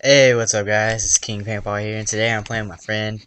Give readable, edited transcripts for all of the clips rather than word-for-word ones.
Hey, what's up, guys? It's King Paintball here, and today I'm playing with my friend.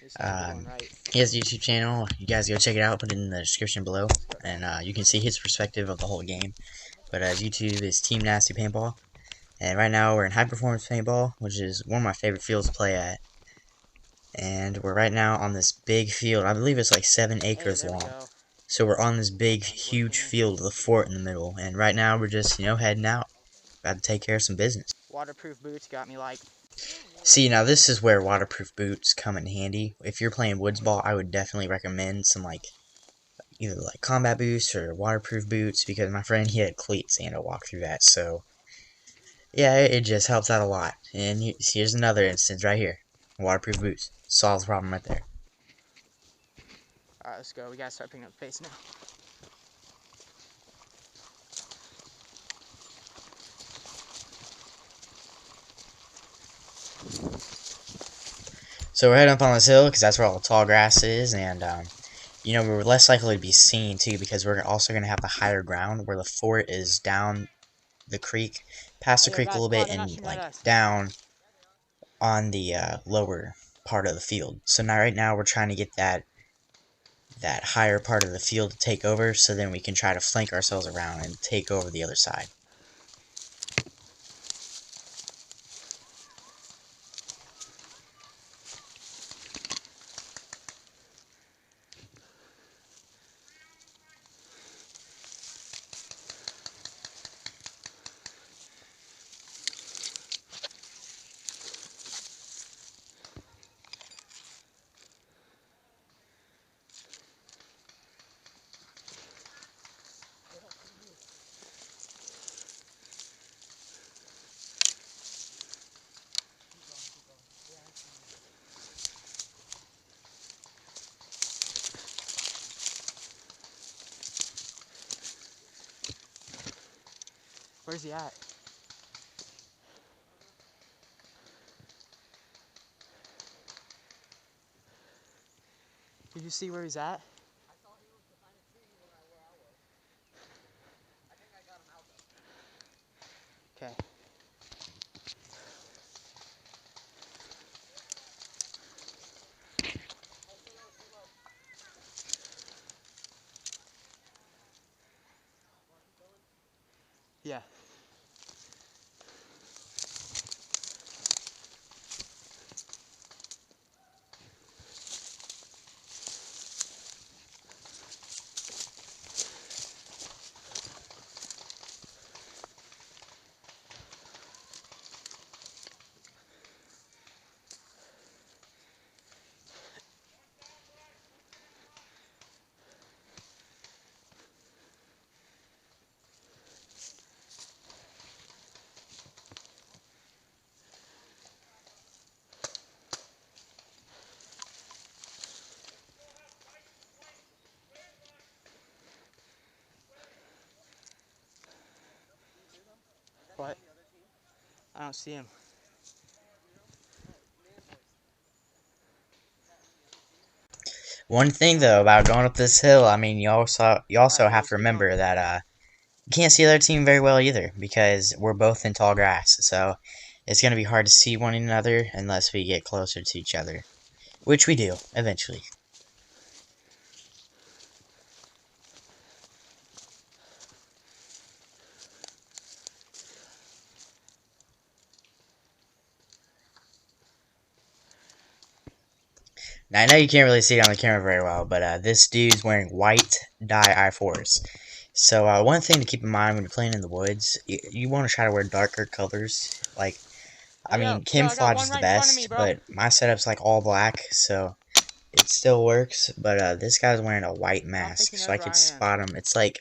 It's not going Um, right. he has a YouTube channel. You guys go check it out. Put it in the description below, and you can see his perspective of the whole game. But his YouTube is Team Nasty Paintball, and right now we're in High Performance Paintball, which is one of my favorite fields to play at. And we're right now on this big field. I believe it's like 7 Hey, acres there we long. go. So we're on this big, It's huge working. field with a fort in the middle. And right now we're just, heading out. About to take care of some business. Waterproof boots got me like. See, now this is where waterproof boots come in handy. If you're playing Woodsball, I would definitely recommend some, like, either, like, combat boots or waterproof boots, because my friend, he had cleats and a walk through that, so, yeah, it just helps out a lot. And here's another instance right here. Waterproof boots. Solves the problem right there. Alright, let's go. We gotta start picking up pace now. So we're heading up on this hill, because that's where all the tall grass is, and, we're less likely to be seen, too, because we're also going to have the higher ground, where the fort is down the creek, past the Hey, yo, creek a guys, little come on. bit, They're not and, shooting at like, us. down on the lower part of the field. So now right now we're trying to get that higher part of the field to take over, so then we can try to flank ourselves around and take over the other side. Where's he at? Did you see where he's at? Okay. Yeah. What? I don't see him. One thing though about going up this hill, I mean, you also Alright, have let's to keep going. remember that you can't see the other team very well either, because we're both in tall grass, so it's gonna be hard to see one another unless we get closer to each other, which we do eventually. Now, I know you can't really see it on the camera very well, but this dude's wearing white dye I4s. So one thing to keep in mind when you're playing in the woods, you want to try to wear darker colors. Like, I Hey, yo, mean, I got camouflage one is the right in front of me, best, bro. but my setup's like all black, so it still works. But this guy's wearing a white I'm mask, thinking so I that's where could I am. spot him. It's like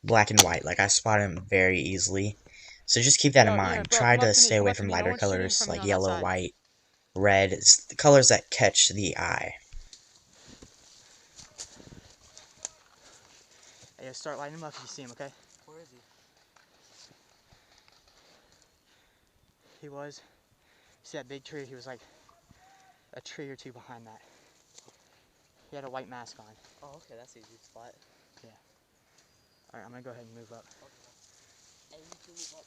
black and white. Like, I spot him very easily. So just keep that in Yo, here, mind. bro, Try come up to to me. stay Come away up to from me. No lighter one's shooting colors from me like on that yellow, side. white, red. It's the colors that catch the eye. Hey, yo, start lighting him up if you see him, okay? Where is he? He was. See that big tree? He was like a tree or two behind that. He had a white mask on. Oh, okay, that's easy to spot. Yeah. Alright, I'm gonna go ahead and move up. Okay. Hey, you two move up.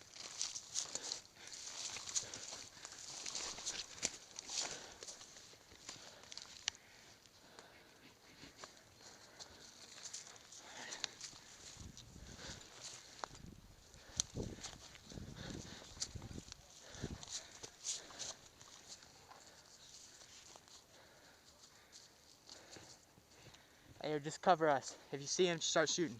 Here, just cover us. If you see him, start shooting.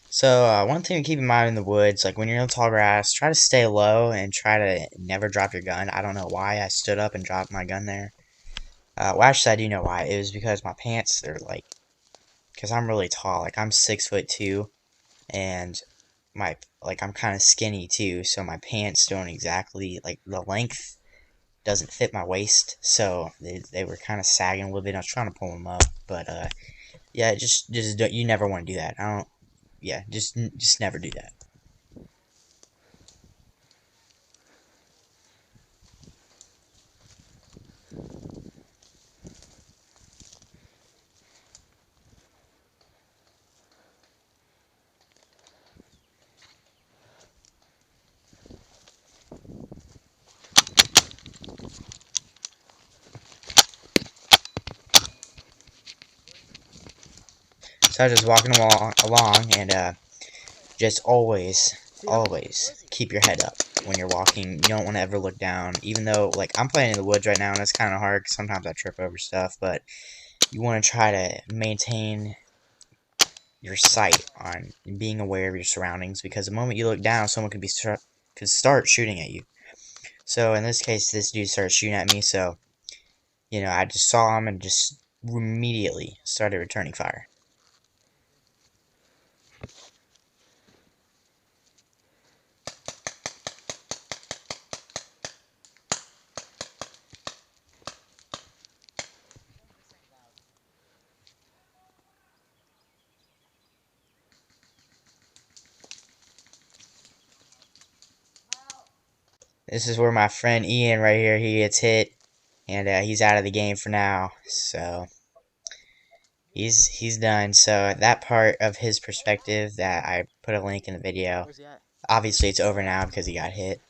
So one thing to keep in mind in the woods, like when you're in tall grass, try to stay low and try to never drop your gun. I don't know why I stood up and dropped my gun there. Well, actually, I do know why. It was because my pants, they're like, because I'm really tall. Like I'm 6'2", and I'm kind of skinny too. So my pants don't exactly like the length doesn't fit my waist. So they were kind of sagging a little bit. I was trying to pull them up, but yeah, just don't, you never want to do that. I don't. Yeah, just never do that. So I was just walking along and just See him? always keep your head up when you're walking. You don't want to ever look down. Even though, like, I'm playing in the woods right now, and it's kind of hard 'cause sometimes I trip over stuff. But you want to try to maintain your sight on being aware of your surroundings, because the moment you look down, someone could start shooting at you. So in this case, this dude started shooting at me. So I just saw him and just immediately started returning fire. This is where my friend Ian right here, he gets hit, and he's out of the game for now. So he's done. So that part of his perspective that I put a link in the video. Where's he at? Obviously, it's over now because he got hit.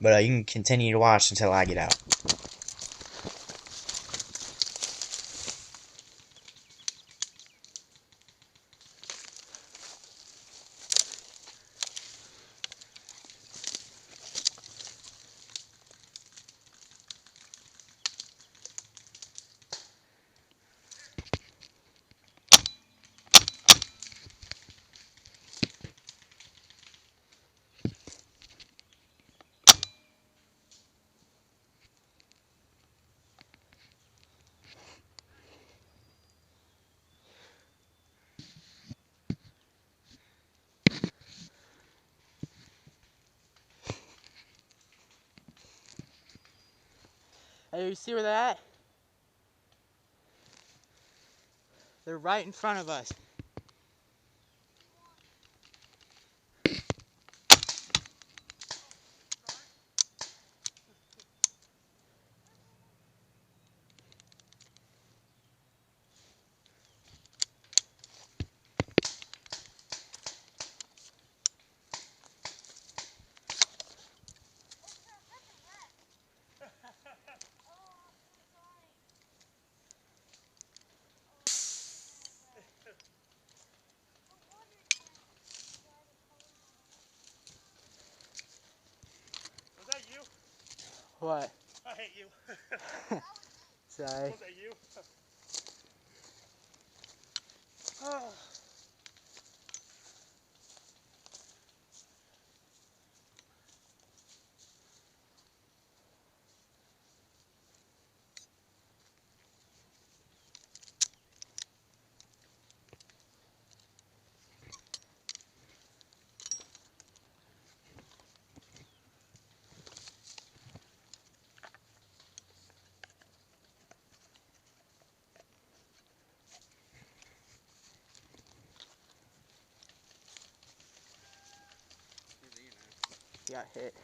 But you can continue to watch until I get out. Hey, you see where they're at? They're right in front of us. Was that you? What? I hate you. Sorry. Was that you? Oh. He got hit.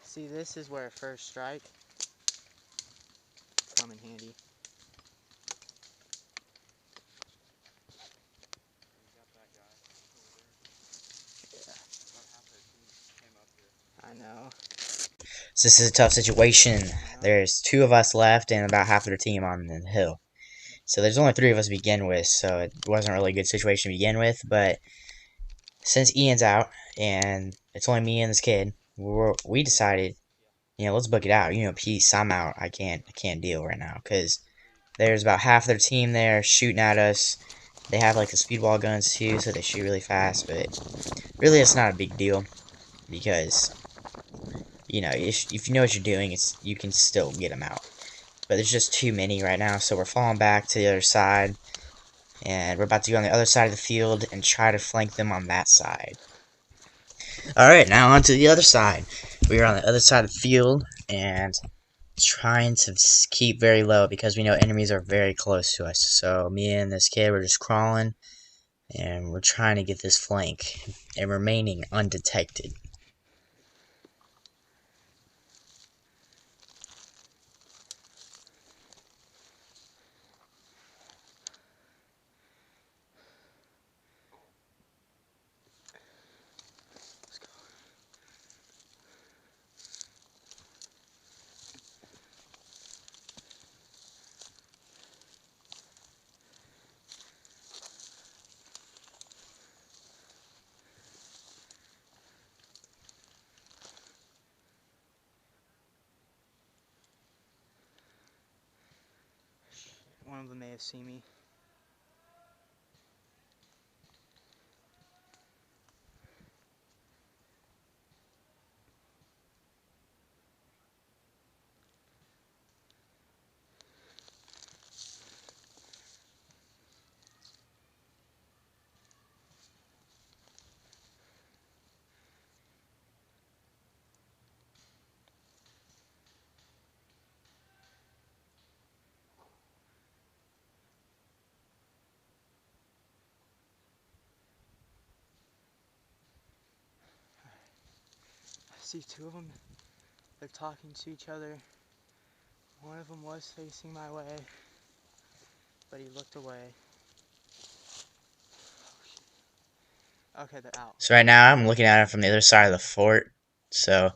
See, this is where first strike. come in handy. I know. So this is a tough situation. There's 2 of us left and about half of their team on the hill. So there's only 3 of us to begin with, so it wasn't really a good situation to begin with, but since Ian's out, and it's only me and this kid, we decided, let's book it out. Peace, I'm out. I can't deal right now, because there's about half their team there shooting at us. They have, like, the speedball guns, too, so they shoot really fast, but really it's not a big deal, because, if you know what you're doing, you can still get them out. But there's just too many right now, so we're falling back to the other side, and we're about to go on the other side of the field and try to flank them on that side. Alright, now on to the other side. We are on the other side of the field, and trying to keep very low because we know enemies are very close to us. So me and this kid, we're just crawling, and we're trying to get this flank and remaining undetected. One of them may have seen me. I see 2 of them. They're talking to each other. One of them was facing my way, but he looked away. Okay, they're out. So right now I'm looking at them from the other side of the fort. So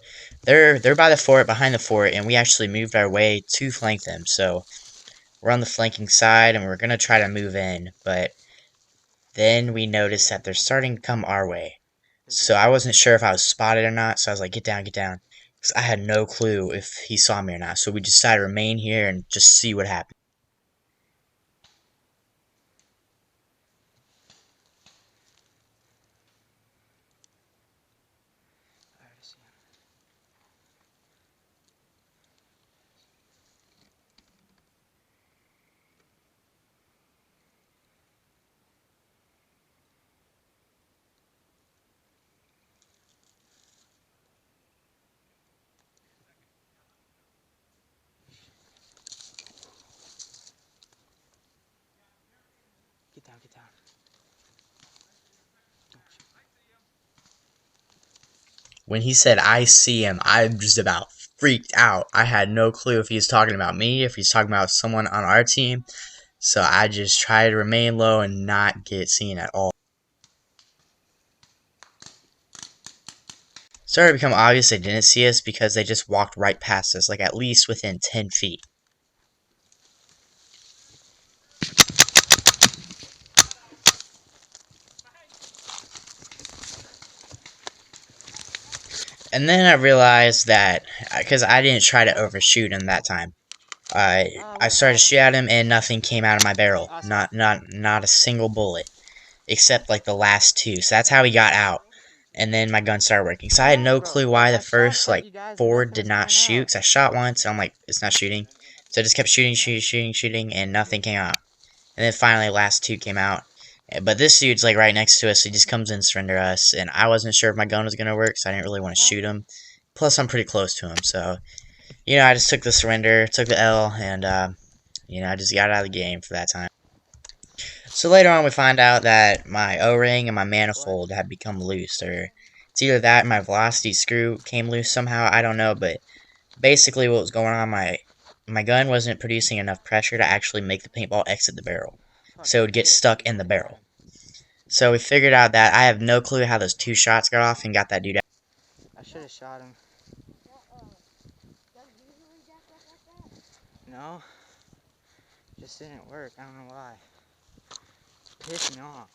they're by the fort, behind the fort, and we actually moved our way to flank them. So we're on the flanking side, and we're gonna try to move in, but then we noticed that they're starting to come our way. So I wasn't sure if I was spotted or not, so I was like, get down, get down. Because I had no clue if he saw me or not. So we decided to remain here and just see what happened. I already see him. Get down, get down. Don't shoot. When he said, I see him, I just about freaked out. I had no clue if he was talking about me, if he's talking about someone on our team. So I just tried to remain low and not get seen at all. It started to become obvious they didn't see us because they just walked right past us, like at least within 10 feet. And then I realized that, because I didn't try to overshoot him that time, I started to shoot at him and nothing came out of my barrel. Not a single bullet. Except like the last 2. So that's how he got out. And then my gun started working. So I had no clue why the first, like, 4 did not shoot. Because I shot once, and I'm like, it's not shooting. So I just kept shooting, and nothing came out. And then finally, the last 2 came out. But this dude's, like, right next to us, so he just comes in and surrender us. And I wasn't sure if my gun was going to work, so I didn't really want to shoot him. Plus, I'm pretty close to him, so, I just took the surrender, took the L, and, I just got out of the game for that time. So later on, we find out that my O-ring and my manifold had become loose, or it's either that or my velocity screw came loose somehow, I don't know, but basically what was going on, my my gun wasn't producing enough pressure to actually make the paintball exit the barrel. Fuck, So it would get hit it stuck really in the barrel. bad. So we figured out that I have no clue how those 2 shots got off and got that dude out. I should have shot him. No, just didn't work. I don't know why. It's pissed me off.